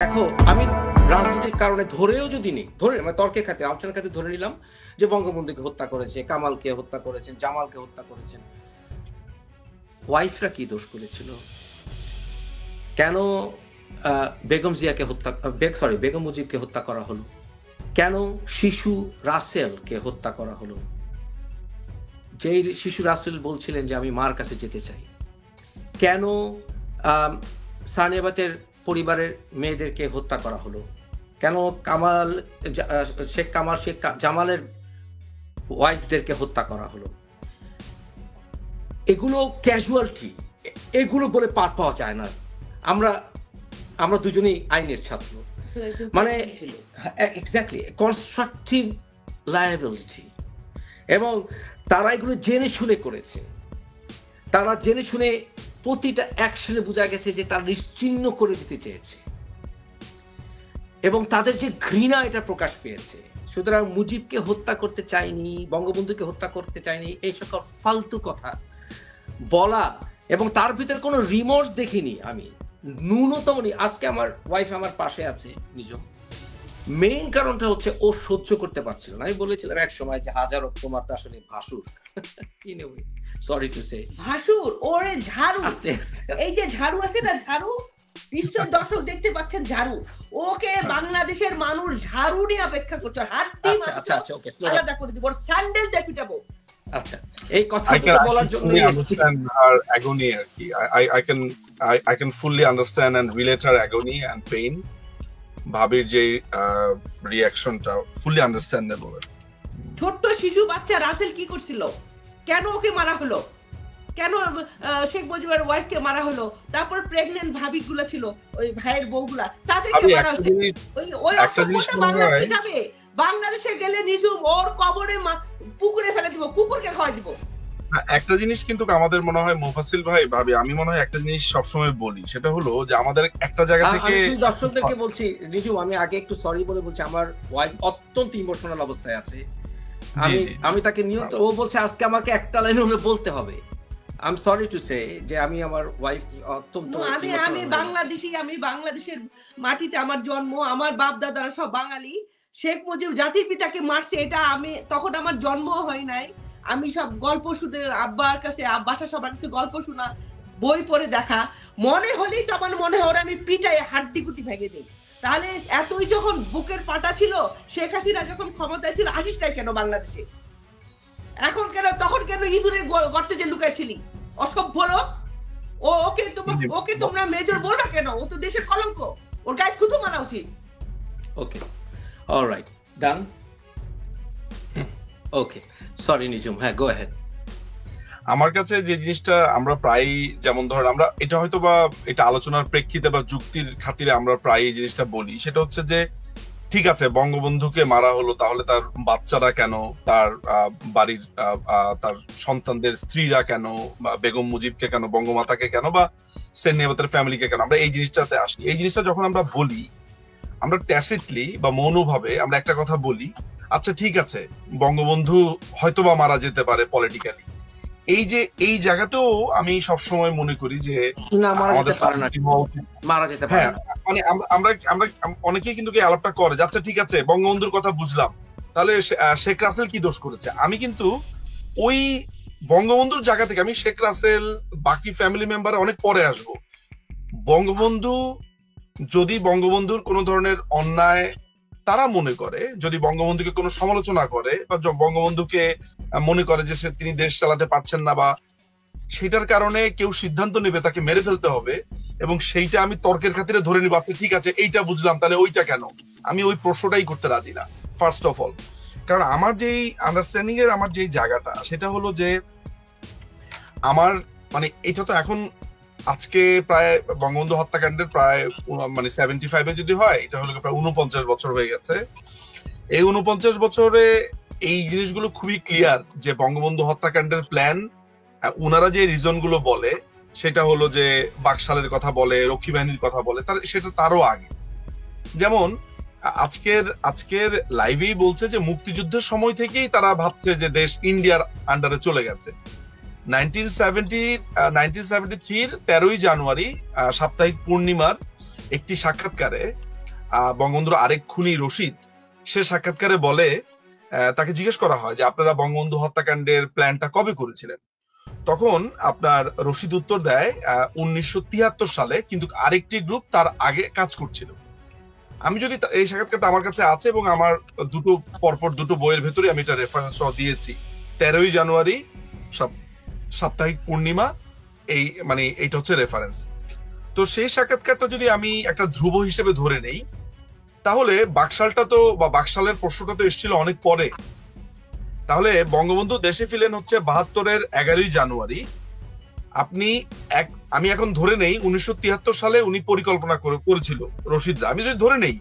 দেখো, আমি রাজনীতির কারণে ধরেও যদি নিই, মানে তর্কের খাতিরে, আলোচনার খাতিরে ধরে নিলাম যে বঙ্গবন্ধুকে হত্যা করেছে, কামালকে হত্যা করেছেন, জামালকে হত্যা করেছেন। ওয়াইফরা কি দোষ করেছিল? কেন বেগম জিয়াকে হত্যা বেগম মুজিবকে হত্যা করা হলো? কেন শিশু রাসেলকে হত্যা করা হলো? যেই শিশু রাসেল বলছিলেন যে আমি মার কাছে যেতে চাই। কেন সানিয়াবাতের পরিবারের মেয়েদেরকে হত্যা করা হলো? কেন শেখ জামালের ওয়াইফদেরকে হত্যা করা হলো? এগুলো ক্যাজুয়ালিটি, এগুলো বলে পার পাওয়া যায় না। আমরা দুজনেই আইনের ছাত্র, মানে এক্স্যাক্টলি কনস্ট্রাকটিভ লায়াবিলিটি, এবং তারা এগুলো জেনে শুনে করেছে। তারা জেনে শুনে প্রতিটা অ্যাকশনে বোঝা গেছে যে তারা নিশ্চিহ্ন করে দিতে চেয়েছে, এবং তাদের যে ঘৃণা এটা প্রকাশ পেয়েছে। সুতরাং মুজিবকে হত্যা করতে চাইনি, বঙ্গবন্ধুকে হত্যা করতে চাইনি, এই সকল ফালতু কথা বলা, এবং তার ভিতরে কোনো রিমোর্স দেখিনি আমি ন্যূনতম। আজকে আমার ওয়াইফ আমার পাশে আছে নিজ, মেইন কারণটা হচ্ছে ও সহ্য করতে পারছিল না। আমি বলেছিলাম এক সময় যে হাজারো তোমার তো আসলে ভাসুর, সরি টু সে ভাসুর, ওরে ঝাড়ু, এই যে ঝাড়ু আছে না, ঝাড়ু বিশ্বের দর্শক দেখতে পাচ্ছেন ঝাড়ু, ওকে বাংলাদেশের মানুষ ঝাড়ু নিয়ে অপেক্ষা করছে। হাতটি ওকে আলাদা করে দিব, স্যান্ডেল দিয়ে পিটাবো। আচ্ছা, এই কথাটা বলার জন্য agony আর কি। I can fully understand and relate her agony and pain. ভাবির যে রিঅ্যাকশনটা ফুলি আন্ডারস্ট্যান্ডেবল। ছোট্ট শিশু বাচ্চা রাসেল কি করছিল? কেন ওকে মারা হলো? কেন শেখ মুজিবের ওয়াইফকে মারা হলো? তারপর প্রেগন্যান্ট ভাবিগুলো ছিল, ওই ভাইয়ের বউগুলা, তাদেরকে মারা হচ্ছে। ওই একটা জিনিস বাংলাদেশে যাবে, বাংলাদেশে গেলে নিজুম ওর কবরে পুকুরে ফেলে দিব, কুকুরকে খাওয়াই দিব। একটা জিনিস কিন্তু আমাদের মনে হয় মুফাসিল ভাই, ভাবি, আমি মনে হয় একটা জিনিস সবসময় বলি, সেটা হলো যে আমাদের একটা জায়গা থেকে দর্শকদেরকে বলছি, নিজু আমি আগে একটু সরি বলে বলছি, আমার ওয়াইফ অত্যন্ত ইমোশনাল অবস্থায় আছে। আমি তাকে নিয়ন্ত্রণ, ও বলছে আজকে আমাকে একটা লাইন হলে বলতে হবে। I am sorry to say যে আমি আমার ওয়াইফ অত্যন্ত, আমি বাংলাদেশি, আমি বাংলাদেশের মাটিতে আমার জন্ম, আমার বাপ দাদারা সব বাঙালি। শেখ মুজিব জাতির পিতাকে মারছে, এটা আমি তখন আমার জন্ম হয় নাই। আমি সব গল্প শুনে আব্বার কাছে, বাসা সবার কাছে গল্প শোনা, বই পড়ে দেখা, মনে হলেই তো আমার মনে হয় আমি পিটাই হাড্ডি গুটি ভেঙে দিই। তাহলে এতই যখন বুকের পাটা ছিল, শেখ হাসিনা যখন ক্ষমতায় ছিল, আসিস নাই কেন বাংলাদেশে? এখন কেন, তখন কেন ইঁদুরের গর্তে যে লুকাইছিলি? অসভ্য লোক। ওকে তোমরা মেজর বলবা কেন? ও তো দেশের কলঙ্ক, ওর গায়ে থুতু মারা উচিত। ওকে, অলরাইট, ডান। ওকে, সরি নিজুম, হ্যাঁ, গো অ্যাহেড। আমার কাছে যে জিনিসটা আমরা প্রায়, যেমন ধরেন আমরা এটা হয়তো বা এটা আলোচনার প্রেক্ষিতে বা যুক্তির খাতিরে আমরা প্রায় এই জিনিসটা বলি, সেটা হচ্ছে যে ঠিক আছে, বঙ্গবন্ধুকে মারা হলো, তাহলে তার বাচ্চারা কেন, তার বাড়ির তার সন্তানদের স্ত্রীরা কেন, বা বেগম মুজিবকে কেন, বঙ্গমাতাকে কেন, বা সেনাবাতের ফ্যামিলিকে কেন, আমরা এই জিনিসটাতে আসি। এই জিনিসটা যখন আমরা বলি, আমরা ট্যাসিটলি বা মৌনভাবে আমরা একটা কথা বলি, আচ্ছা ঠিক আছে, বঙ্গবন্ধু হয়তোবা মারা যেতে পারে পলিটিক্যালি। এই যে এই জায়গাতেও আমি সবসময় মনে করি যে হ্যাঁ, মানে আমরা অনেকেই কিন্তু আলাপটা করে যাচ্ছে, ঠিক আছে বঙ্গবন্ধুর কথা বুঝলাম, তাহলে শেখ রাসেল কি দোষ করেছে? আমি কিন্তু ওই বঙ্গবন্ধুর জায়গা থেকে, আমি শেখ রাসেল বাকি ফ্যামিলি মেম্বার অনেক পরে আসবো। বঙ্গবন্ধু, যদি বঙ্গবন্ধুর কোনো ধরনের অন্যায় তারা মনে করে, যদি বঙ্গবন্ধুকে কোনো সমালোচনা করে, বা বঙ্গবন্ধুকে মনে করে যে তিনি দেশ চালাতে পারছেন না, বা সেটার কারণে কেউ সিদ্ধান্ত নেবে তাকে মেরে ফেলতে হবে, এবং সেইটা আমি তর্কের খাতিরে ধরে নিব, ঠিক আছে এইটা বুঝলাম, তাহলে ওইটা কেন? আমি ওই প্রশ্নটাই করতে রাজি না, ফার্স্ট অফ অল। কারণ আমার যেই আন্ডারস্ট্যান্ডিং এর আমার যেই জায়গাটা, সেটা হলো যে আমার মানে এটা তো এখন আজকে প্রায় বঙ্গবন্ধু হত্যাকাণ্ডের প্রায় মানে 75 যদি হয়, এটা হলো প্রায় 49 বছর হয়ে গেছে। এই 49 বছরে এই জিনিসগুলো খুবই ক্লিয়ার যে বঙ্গবন্ধু হত্যাকাণ্ডের প্ল্যান, উনারা যে রিজন গুলো বলে, সেটা হলো যে বাকশালের কথা বলে, রক্ষী বাহিনীর কথা বলে, সেটা তারও আগে। যেমন আজকের লাইভেই বলছে যে মুক্তিযুদ্ধের সময় থেকেই তারা ভাবছে যে দেশ ইন্ডিয়ার আন্ডারে চলে গেছে। 1973 13 জানুয়ারি সাপ্তাহিক পূর্ণিমার একটি সাক্ষাৎকারে বঙ্গবন্ধুর আরেক খুনি রশিদ, সে সাক্ষাৎকারে বলে, তাকে জিজ্ঞেস করা হয় যে আপনারা বঙ্গবন্ধু হত্যাকাণ্ডের প্ল্যানটা কবে করেছিলেন? তখন আপনার রশিদ উত্তর দেয় 1973 সালে, কিন্তু আরেকটি গ্রুপ তার আগে কাজ করছিল। আমি যদি এই সাক্ষাৎকারটা আমার কাছে আছে এবং আমার পরপর দুটো বইয়ের ভেতরে আমি এটা রেফারেন্স সহ দিয়েছি। 13ই জানুয়ারি সাপ্তাহিক পূর্ণিমা, এই মানে এইটা হচ্ছে রেফারেন্স। তো সেই সাক্ষাৎকারটা যদি আমি একটা ধ্রুব হিসেবে ধরে নেই, তাহলে বাকশালটা তো বা বাকশালের প্রশ্নটা তো এসেছিল অনেক পরে। তাহলে বঙ্গবন্ধু দেশে ফিরলেন হচ্ছে 72-এর 11ই জানুয়ারি। আমি এখন ধরে নেই 1973 সালে উনি পরিকল্পনা করেছিল রশিদরা, আমি যদি ধরে নেই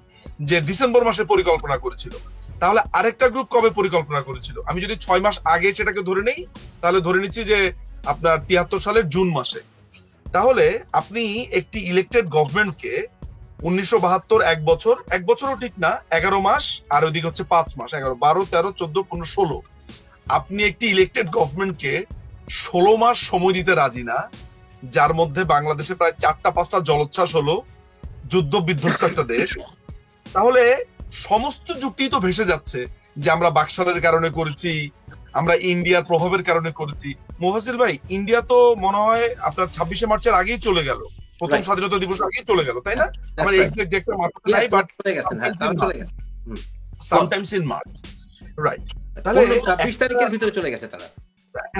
যে ডিসেম্বর মাসে পরিকল্পনা করেছিল, তাহলে আরেকটা গ্রুপ কবে পরিকল্পনা করেছিল? আমি যদি 6 মাস আগে সেটাকে ধরে নেই, তাহলে ধরে নিচ্ছি যে আপনার 73 সালের জুন মাসে। তাহলে আপনি একটি ইলেক্টেড গভর্নমেন্টকে 1972 এক বছরও ঠিক না, 11 মাস, আর ওইদিকে হচ্ছে 5 মাস, 11, 12, 13, 14, 15, 16, আপনি একটি ইলেক্টেড গভর্নমেন্টকে 16 মাস সময় দিতে রাজি না, যার মধ্যে বাংলাদেশে প্রায় 4টা-5টা জলোচ্ছ্বাস হলো, যুদ্ধ বিধ্বস্ত একটা দেশ। তাহলে সমস্ত যুক্তি তো ভেসে যাচ্ছে যে আমরা বাকশালের কারণে করেছি, আমরা ইন্ডিয়ার প্রভাবের কারণে করেছি। মুফাসিল ভাই, ইন্ডিয়া তো মনে হয় আপনার 26শে মার্চের আগেই চলে গেল, প্রথম স্বাধীনতা দিবস আগেই চলে গেল, তাই না? আমার এক্সাক্ট ডেটটা মাথায় নাই, but sometimes in March, right? তাহলে 20 তারিখের ভিতরে চলে গেছে তারা।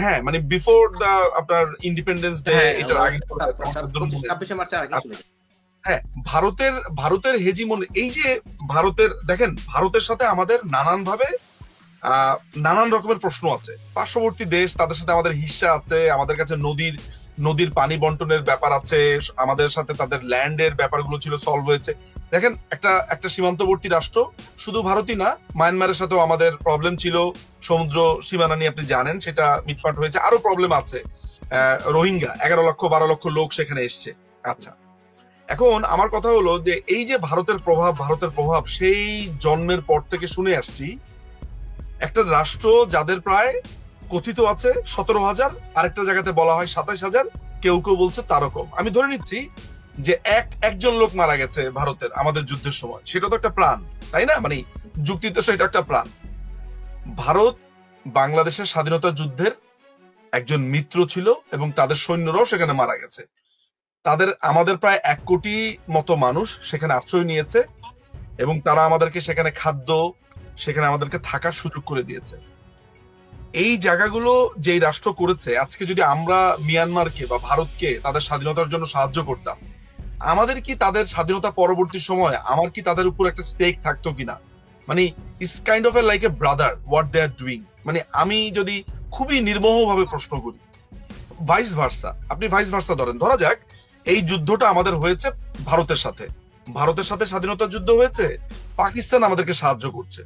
হ্যাঁ, মানে বিফোর দা আপনার ইন্ডিপেন্ডেন্স ডে, এটার আগে 26শে মার্চের আগে চলে গেছে। হ্যাঁ, ভারতের হেজিমন, এই যে ভারতের, দেখেন ভারতের সাথে আমাদের নানান রকমের প্রশ্ন আছে। পার্শ্ববর্তী দেশ, তাদের সাথে আমাদের হিস্সা আছে, আমাদের কাছে নদীর পানি বন্টনের ব্যাপার আছে, আমাদের সাথে তাদের ল্যান্ডের ব্যাপারগুলো ছিল, সলভ হয়েছে। দেখেন একটা সীমান্তবর্তী রাষ্ট্র, শুধু ভারতই না, মায়ানমারের সাথেও আমাদের প্রবলেম ছিল, সমুদ্র সীমানা নিয়ে আপনি জানেন, সেটা মিটমাট হয়েছে। আরো প্রবলেম আছে, রোহিঙ্গা 11 লক্ষ 12 লক্ষ লোক সেখানে এসছে। আচ্ছা, এখন আমার কথা হলো যে এই যে ভারতের প্রভাব সেই জন্মের পর থেকে শুনে আসছি, একটা রাষ্ট্র যাদের প্রায় কথিত আছে 17,000, আরেকটা জায়গাতে বলা হয় 27,000, কেউ বলছে তারও কম। আমি ধরে নিচ্ছি যে একজন লোক মারা গেছে ভারতের আমাদের যুদ্ধের সময়, সেটা তো একটা প্রাণ, তাই না? মানে যুক্তিতে সেটা একটা প্রাণ। ভারত বাংলাদেশের স্বাধীনতা যুদ্ধের একজন মিত্র ছিল এবং তাদের সৈন্যরাও সেখানে মারা গেছে। আমাদের প্রায় 1 কোটি মতো মানুষ সেখানে আশ্রয় নিয়েছে এবং তারা আমাদেরকে সেখানে খাদ্য, সেখানে আমাদেরকে থাকার সুযোগ করে দিয়েছে। এই জায়গাগুলো যেই রাষ্ট্র করেছে, আজকে যদি আমরা মিয়ানমারকে বা ভারতকে তাদের স্বাধীনতার জন্য সাহায্য করতাম, আমাদের কি তাদের স্বাধীনতা পরবর্তী সময় আমার কি তাদের উপর একটা স্টেক থাকতো কিনা? মানে it's kind of like a brother what they are doing. মানে আমি যদি খুবই নির্মোহভাবে প্রশ্ন করি, ভাইস ভার্সা, আপনি ভাইস ভার্সা ধরা যাক এই যুদ্ধটা আমাদের হয়েছে ভারতের সাথে স্বাধীনতার যুদ্ধ হয়েছে, পাকিস্তান আমাদেরকে সাহায্য করছে।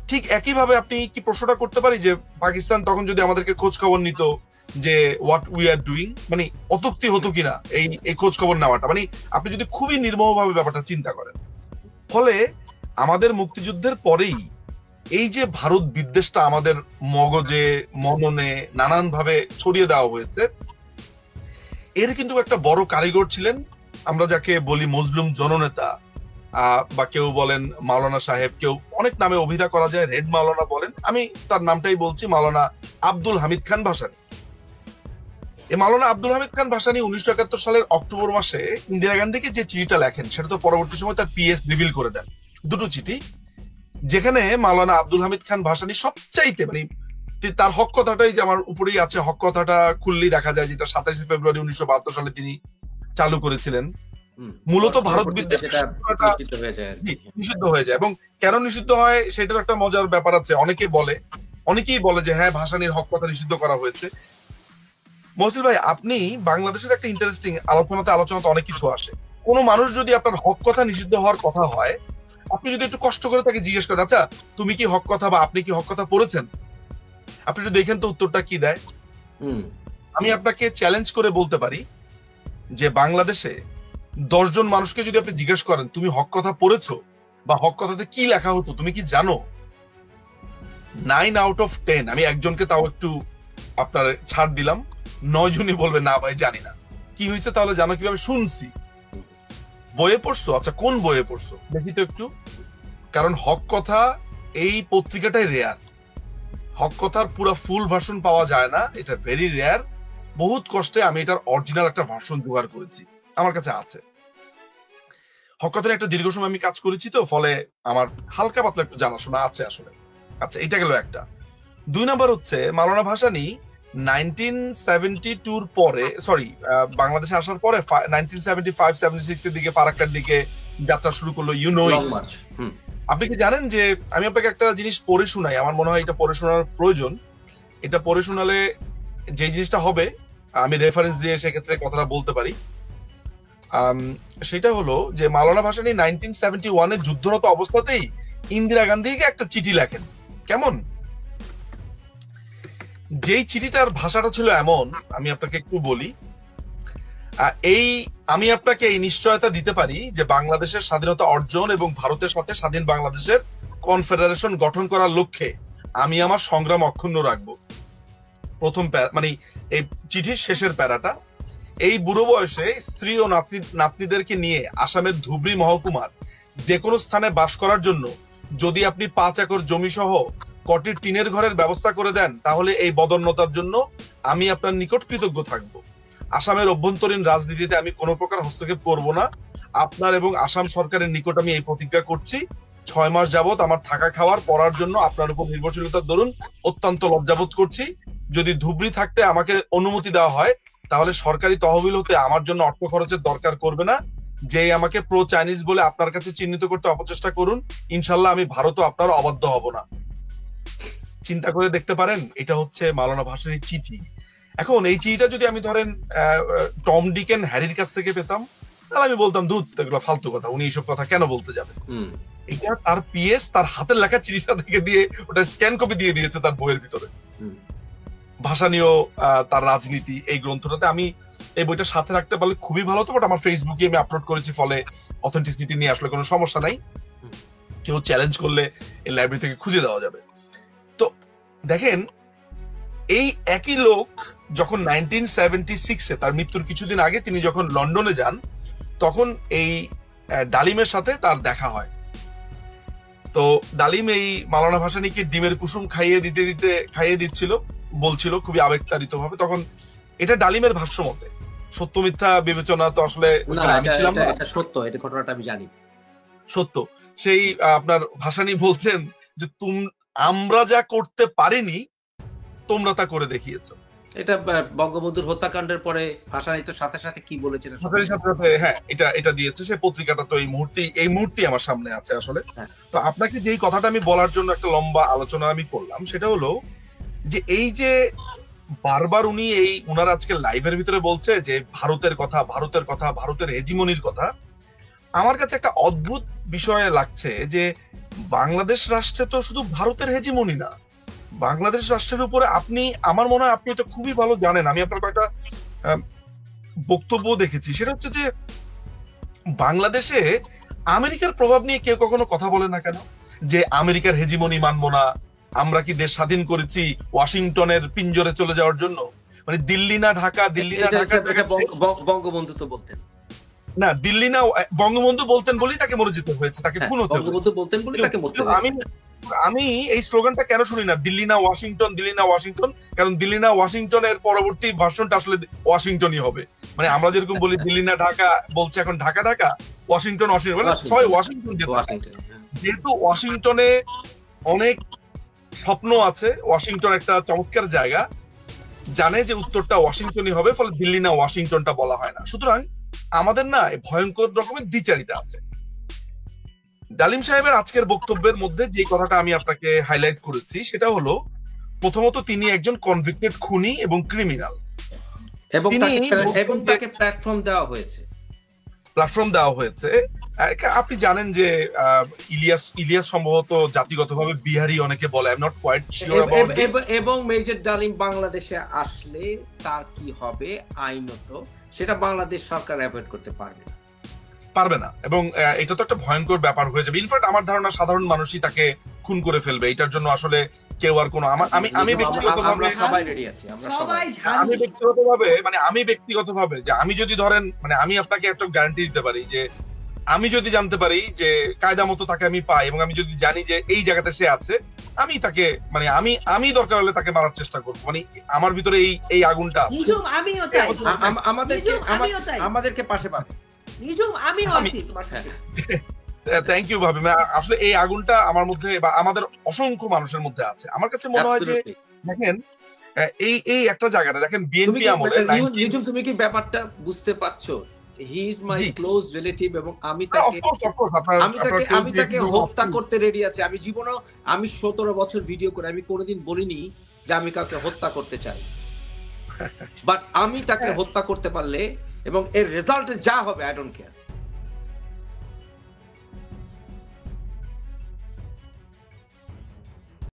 ঠিক একইভাবে আপনি কি প্রশ্নটা করতে পারি যে পাকিস্তান তখন যদি আমাদেরকে খোঁজ খবর নিত যে হোয়াট উই আর ডুইং, মানে অত্যুক্তি হতো কিনা এই খোঁজ খবর নেওয়াটা? মানে আপনি যদি খুবই নির্মমভাবে ব্যাপারটা চিন্তা করেন, ফলে আমাদের মুক্তিযুদ্ধের পরেই এই যে ভারত বিদ্বেষটা আমাদের মগজে, মননে নানান ভাবে ছড়িয়ে দেওয়া হয়েছে, এর কিন্তু একটা বড় কারিগর ছিলেন, আমরা যাকে বলি মজলুম জননেতা, বা কেউ বলেন মাওলানা সাহেব, কেউ অনেক নামে অভিধা করা যায়, রেড মাওলানা বলেন, আমি তার নামটাই বলছি, মাওলানা আব্দুল হামিদ খান ভাসানী। এই মাওলানা আব্দুল হামিদ খান ভাসানী 1971 সালের অক্টোবর মাসে ইন্দিরা গান্ধীকে যে চিঠিটা লেখেন, সেটা তো পরবর্তী সময় তার পিএস রিভিল করে দেন, দুটো চিঠি, যেখানে মাওলানা আব্দুল হামিদ খান ভাসানী সবচাইতে মানে তার হক কথাটাই যে আমার উপরেই আছে, হক কথাটা খুললেই দেখা যায়, যেটা 27 ফেব্রুয়ারি 1972 সালে তিনি চালু করেছিলেন। মূলত ভারত বিদ্বেষ নিষিদ্ধ হয়ে যায়, এবং কেন নিষিদ্ধ হয় সেটার একটা মজার ব্যাপার আছে। অনেকেই বলে যে হ্যাঁ, ভাসানীর হক কথা নিষিদ্ধ করা হয়েছে। মহসিল ভাই, আপনি বাংলাদেশের একটা ইন্টারেস্টিং আলোচনাতে অনেক কিছু আসে। কোন মানুষ যদি আপনার হক কথা নিষিদ্ধ হওয়ার কথা হয়, আপনি যদি একটু কষ্ট করে তাকে জিজ্ঞেস করেন, আচ্ছা তুমি কি হক কথা বা আপনি কি হক কথা পড়েছেন, আপনি একটু দেখেন তো উত্তরটা কি দেয়। আমি আপনাকে চ্যালেঞ্জ করে বলতে পারি যে বাংলাদেশে 10 জন মানুষকে যদি আপনি জিজ্ঞেস করেন তুমি হক কথা পড়েছো বা হক কথাতে কি লেখা হতো তুমি কি জানো, 9 out of 10, আমি একজনকে তাও একটু আপনার ছাড় দিলাম, 9 জনই বলবে না ভাই জানি না। কি হয়েছে তাহলে জানো কিভাবে? শুনছি। বইয়ে পড়ছো? আচ্ছা, কোন বইয়ে পড়ছো দেখি তো একটু। কারণ হক কথা এই পত্রিকাটাই রেয়ার, হক কথার পুরো ফুল ভার্সন পাওয়া যায় না, এটা ভেরি রেয়ার। বহুত কষ্টে আমি এটার অরিজিনাল একটা ভার্সন জোগাড় করেছি, আমার কাছে আছে। হক কথার একটা দীর্ঘ সময় আমি কাজ করেছি, তো ফলে আমার হালকা পাতলা একটু জানাশোনা আছে আসলে। আচ্ছা, এটা গেল একটা। 2 নাম্বার হচ্ছে মাওলানা ভাসানী 1972 পরে, সরি, বাংলাদেশে আসার পরে 1975-76 এর দিকে ফারাক্কার দিকে যাত্রা শুরু করলো, ইউ নো। আপনি কি জানেন যে আমি আপনাকে একটা জিনিস পড়ে শোনাই, আমার মনে হয় এটা পড়ে শোনার প্রয়োজন। এটা পড়ে শোনালে যে জিনিসটা হবে আমি রেফারেন্স দিয়ে সেক্ষেত্রে কথাটা বলতে পারি। সেটা হলো যে মাওলানা ভাসানী 1971 এ যুদ্ধরত অবস্থাতেই ইন্দিরা গান্ধীকে একটা চিঠি লেখেন। কেমন? যেই চিঠিটার ভাষাটা ছিল এমন, আমি আপনাকে একটু বলি। আমি আপনাকে এই নিশ্চয়তা দিতে পারি যে বাংলাদেশের স্বাধীনতা অর্জন এবং ভারতের সাথে স্বাধীন বাংলাদেশের কনফেডারেশন গঠন করার লক্ষ্যে আমি আমার সংগ্রাম অক্ষুণ্ণ রাখবো। প্রথম মানে এই চিঠির শেষের প্যারাটা, এই বুড়ো বয়সে স্ত্রী ও নাতনিদেরকে নিয়ে আসামের ধুবড়ী মহকুমার যে কোনো স্থানে বাস করার জন্য যদি আপনি 5 একর জমি সহ কটি টিনের ঘরের ব্যবস্থা করে দেন, তাহলে এই বদন্যতার জন্য আমি আপনার নিকট কৃতজ্ঞ থাকব। আসামের অভ্যন্তরীণ রাজনীতিতে আমি কোনো প্রকার হস্তক্ষেপ করব না। আপনার এবং আসাম সরকারের নিকট আমি এই প্রতিজ্ঞা করছি। 6 মাস যাবত আমার থাকা খাওয়ার পড়ার জন্য আপনার উপর নির্ভরশীলতার দরুন অত্যন্ত লজ্জাবোধ করছি। যদি ধুবড়ী থাকতে আমাকে অনুমতি দেওয়া হয়, তাহলে সরকারি তহবিল হতে আমার জন্য অর্থ খরচের দরকার করবে না। যে আমাকে প্রো চাইনিজ বলে আপনার কাছে চিহ্নিত করতে অপচেষ্টা করুন, ইনশাল্লাহ আমি ভারতও আপনার অবাধ্য হব না। চিন্তা করে দেখতে পারেন, এটা হচ্ছে মাওলানা ভাসানীর চিঠি। এখন এই চিঠিটা যদি আমি ধরেন টম ডিক এন্ড হ্যারির কাছ থেকে পেতাম, তাহলে আমি বলতাম দুধ, এগুলো ফালতু কথা, উনি এইসব কথা কেন বলতে যাবেন। এটা তার পিএস তার হাতের লেখা চিঠিটা রেখে দিয়ে ওটা স্ক্যান কপি দিয়ে দিয়েছে তার বইয়ের ভিতরে। ভাসানীয় তার রাজনীতি এই গ্রন্থটাতে আমি এই বইটা সাথে রাখতে পারলে খুবই ভালো হতো, বাট আমার ফেসবুকে আমি আপলোড করেছি, ফলে অথেন্টিসিটি নিয়ে আসলে কোনো সমস্যা নাই। কেউ চ্যালেঞ্জ করলে এই লাইব্রেরি থেকে খুঁজে দেওয়া যাবে। তো দেখেন, এই একই লোক যখন 1976-এ তার মৃত্যুর কিছুদিন আগে তিনি যখন লন্ডনে যান, তখন এই ডালিমের সাথে তার দেখা হয়। তো ডালিম এই মাওলানা ভাসানীকে ডিমের কুসুম খাইয়ে দিচ্ছিল, বলছিল খুবই আবেগতাড়িত ভাবে। তখন এটা ডালিমের ভাষ্য মতে, সত্য মিথ্যা বিবেচনা তো আসলে আমি ছিলাম না, এটা সত্য, এটা ঘটনাটা আমি জানি সত্য। সেই আপনার ভাসানী বলছেন যে আমরা যা করতে পারিনি তোমরা তা করে দেখিয়েছো। এটা বঙ্গবন্ধুর হত্যাকাণ্ডের পরে ভাসানী তো সাথে সাথে কি বলেছেন, হ্যাঁ, এটা দিয়েছে সে পত্রিকাটা। তো এই মুহূর্তে আমার সামনে আছে আসলে। তো আপনাকে যেই কথাটা আমি বলার জন্য একটা লম্বা আলোচনা আমি করলাম, সেটা হলো যে এই যে বারবার উনি উনার আজকে লাইভের ভিতরে বলছে যে ভারতের কথা, ভারতের হেজিমনির কথা। আমার কাছে একটা অদ্ভুত বিষয় লাগছে যে বাংলাদেশ রাষ্ট্রে তো শুধু ভারতের হেজিমনি না, বাংলাদেশ রাষ্ট্রের উপরে আপনি, আমার মনে হয় আপনি এটা খুবই ভালো জানেন, আমি আপনার কয়েকটা বক্তব্য দেখেছি, সেটা হচ্ছে যে বাংলাদেশে আমেরিকার প্রভাব নিয়ে কেউ কখনো কথা বলে না কেন? যে আমেরিকার হেজিমনি মানবো না, আমরা কি দেশ স্বাধীন করেছি ওয়াশিংটনের পিঞ্জরে চলে যাওয়ার জন্য? মানে দিল্লি না ঢাকা, বঙ্গবন্ধু তো বলতেন না, দিল্লি না বঙ্গবন্ধু বলতেন বলেই তাকে মরে যেতে হয়েছে, তাকে খুন হতে হয়েছে। আমি এই স্লোগানটা কেন শুনি না, দিল্লি না ওয়াশিংটন, দিল্লি না ওয়াশিংটন? কারণ দিল্লি না ওয়াশিংটনের পরবর্তী ভার্সনটা আসলে ওয়াশিংটনই হবে। মানে আমরা যেরকম বলি দিল্লি না ঢাকা, বলছে এখন ঢাকা ওয়াশিংটন সবাই ওয়াশিংটন। যেহেতু ওয়াশিংটনে অনেক স্বপ্ন আছে, ওয়াশিংটন একটা চমৎকার জায়গা, জানে যে উত্তরটা ওয়াশিংটনই হবে, ফলে দিল্লি না ওয়াশিংটনটা বলা হয় না। সুতরাং আমাদের না ভয়ঙ্কর রকমের দ্বিচারিতা আছে। ডালিম সাহেবের আজকের বক্তব্যের মধ্যে যে কথাটা আমি আপনাকে হাইলাইট করেছি, সেটা হলো প্রথমত তিনি একজন কনভিক্টেড খুনি এবং ক্রিমিনাল, এবং তাকে প্ল্যাটফর্ম দেওয়া হয়েছে। আপনি জানেন যে ইলিয়াস সম্ভবত জাতিগতভাবে বিহারি, অনেকে বলে, I am not quite sure about. এবং মেজর ডালিম বাংলাদেশে আসলে তার কি হবে আইনত, সেটা বাংলাদেশ সরকার অ্যাভয়েড করতে পারবে না। এবং এটা তো একটা ভয়ঙ্কর ব্যাপার হয়ে যাবে। ইনফ্যাক্ট আমার ধারণা সাধারণ মানুষই তাকে খুন করে ফেলবে। এটার জন্য আসলে কেউ আর কোনো আমি ব্যক্তিগতভাবে যে আমি যদি ধরেন, মানে আমি আপনাকে একটা গ্যারান্টি দিতে পারি যে আমি যদি জানতে পারি যে কায়দা মতো তাকে আমি পাই এবং আমি যদি জানি যে এই জায়গাতে সে আছে, আমি তাকে মানে আমি দরকার হলে তাকে মারার চেষ্টা করবো। মানে আমার ভিতরে এই আগুনটা আছে। নিজুম আমিও তাই, আমাদেরকে পাশে পাবে। নিজুম আমিও আছি তোমার সাথে। থ্যাংক ইউ ভাবি। আসলে এই আগুনটা আমার মধ্যে বা আমাদের অসংখ্য মানুষের মধ্যে আছে। আমার কাছে মনে হয় যে দেখেন এই একটা জায়গাতে দেখেন বিএনপি আমলে নিজুম তুমি কি ব্যাপারটা বুঝতে পারছো? He is my close relative এবং আমি তাকে হত্যা করতে রেডি আছি। আমি জীবনেও 17 বছর ভিডিও করে আমি কোনোদিন বলিনি যে আমি কাউকে হত্যা করতে চাই, বাট আমি তাকে হত্যা করতে পারলে এবং এর রেজাল্ট যা হবে আই ডোন্ট কেয়ার।